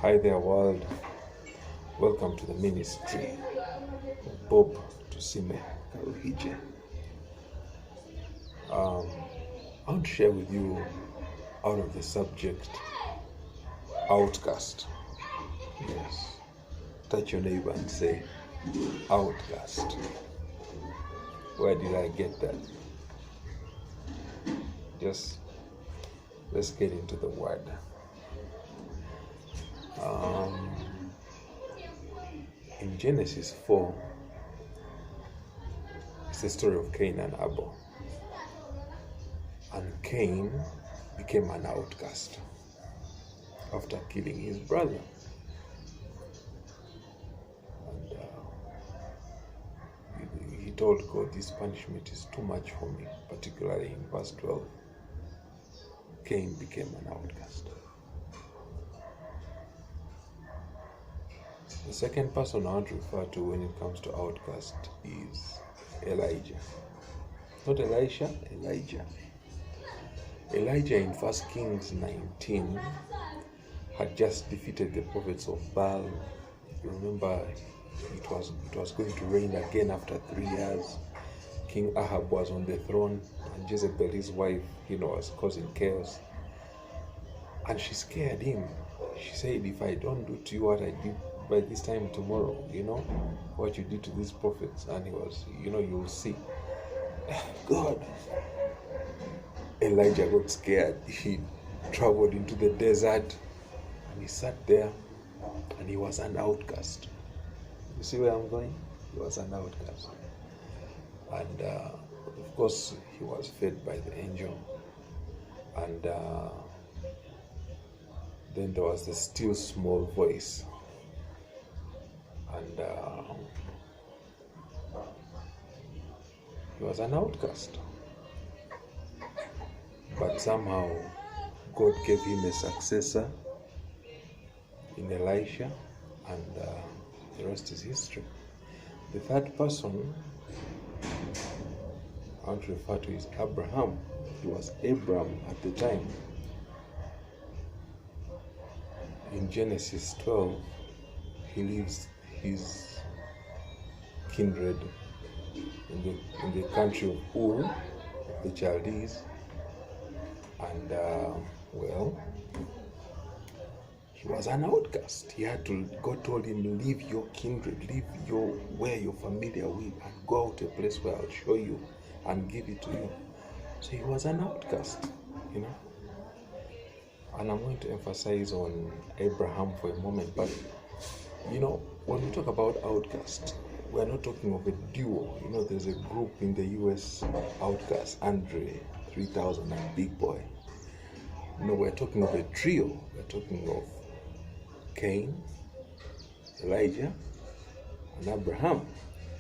Hi there, world. Welcome to the ministry of Bob Tusime Karuhije. I want to share with you out of the subject Outcast. Yes. Touch your neighbor and say, Outcast. Where did I get that? Just let's get into the word. In Genesis 4, it's the story of Cain and Abel. And Cain became an outcast after killing his brother. And he told God, this punishment is too much for me, particularly in verse 12. Cain became an outcast. The second person I want to refer to when it comes to outcast is Elijah. Not Elisha, Elijah. Elijah in 1 Kings 19 had just defeated the prophets of Baal. You remember it was going to rain again after 3 years. King Ahab was on the throne and Jezebel, his wife, was causing chaos. And she scared him. She said, if I don't do to you what I did by this time tomorrow, what you did to these prophets. And he was, you'll see. God. Elijah got scared. He traveled into the desert and he sat there and he was an outcast. You see where I'm going? He was an outcast. And of course, he was fed by the angel. And then there was the still small voice. And he was an outcast. But somehow God gave him a successor in Elisha, and the rest is history. The third person I want to refer to is Abraham. He was Abram at the time. In Genesis 12, he leaves his kindred in the country of Ur, the Chaldees, and he was an outcast. God told him, leave your kindred, leave where you're familiar with, and go out to a place where I'll show you and give it to you. So he was an outcast, And I'm going to emphasize on Abraham for a moment, but when we talk about outcast, we're not talking of a duo. There's a group in the US, Outcast, Andre 3000 and Big Boy. We're talking of a trio. We're talking of Cain, Elijah, and Abraham.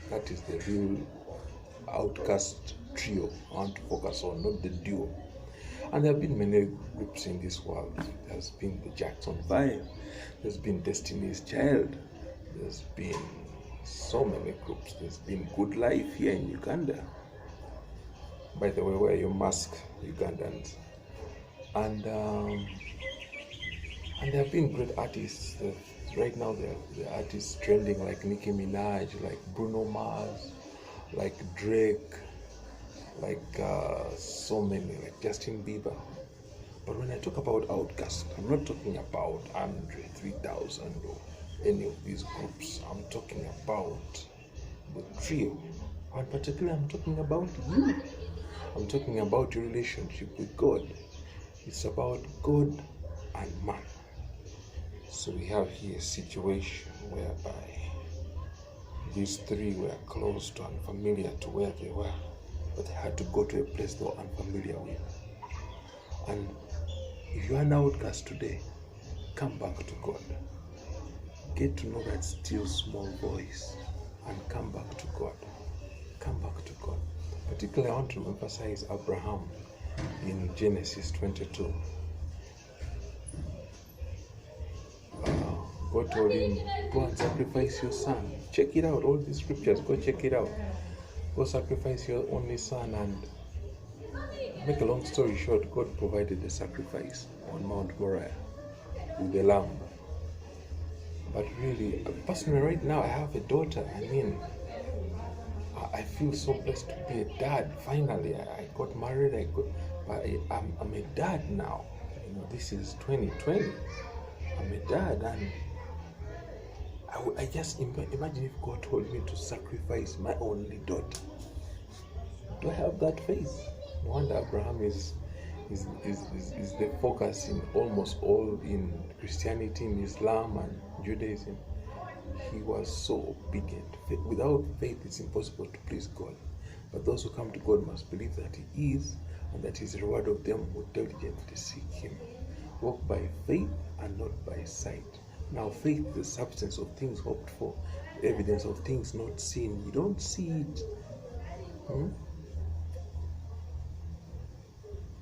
That is the real outcast trio I want to focus on, not the duo. And there have been many groups in this world. There's been the Jackson 5. There's been Destiny's Child. There's been so many groups. There's been Good Life here in Uganda. By the way, wear your mask, Ugandans. And there have been great artists. Right now, there are artists trending like Nicki Minaj, like Bruno Mars, like Drake, like so many, like Justin Bieber. But when I talk about Outcast, I'm not talking about Andre 3000 or any of these groups. I'm talking about the trio. And particularly, I'm talking about you. I'm talking about your relationship with God. It's about God and man. So we have here a situation whereby these three were close to and familiar to where they were, but they had to go to a place they were unfamiliar with. And if you are an outcast today, come back to God. Get to know that still small voice and come back to God. Come back to God. Particularly, I want to emphasize Abraham in Genesis 22. God told him, go and sacrifice your son. Check it out, all these scriptures, go check it out. Go sacrifice your only son. And make a long story short, God provided the sacrifice on Mount Moriah with the lamb. But really, personally, right now, I have a daughter. I mean, I feel so blessed to be a dad. Finally, I got married. I'm a dad now. You know, this is 2020. I'm a dad, and I just imagine if God told me to sacrifice my only daughter. Do I have that faith? No wonder Abraham is the focus in almost all in Christianity, in Islam, and Judaism. He was so obedient. Without faith, it's impossible to please God. But those who come to God must believe that He is, and that He is the reward of them who diligently seek Him. Walk by faith and not by sight. Now, faith is the substance of things hoped for, evidence of things not seen. You don't see it.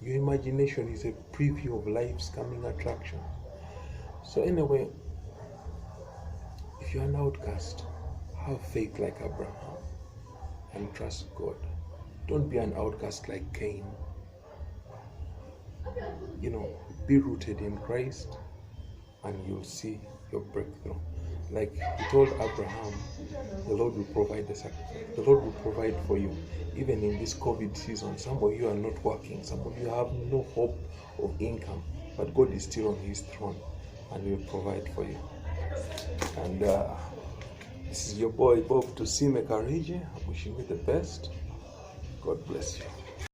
Your imagination is a preview of life's coming attraction. So anyway, if you're an outcast, have faith like Abraham and trust God. Don't be an outcast like Cain. You know, be rooted in Christ and you'll see your breakthrough. Like He told Abraham, the Lord will provide the sacrifice. The Lord will provide for you. Even in this COVID season, some of you are not working. Some of you have no hope of income. But God is still on His throne and He will provide for you. And this is your boy Bob to Sime Karije. I'm wishing you the best. God bless you.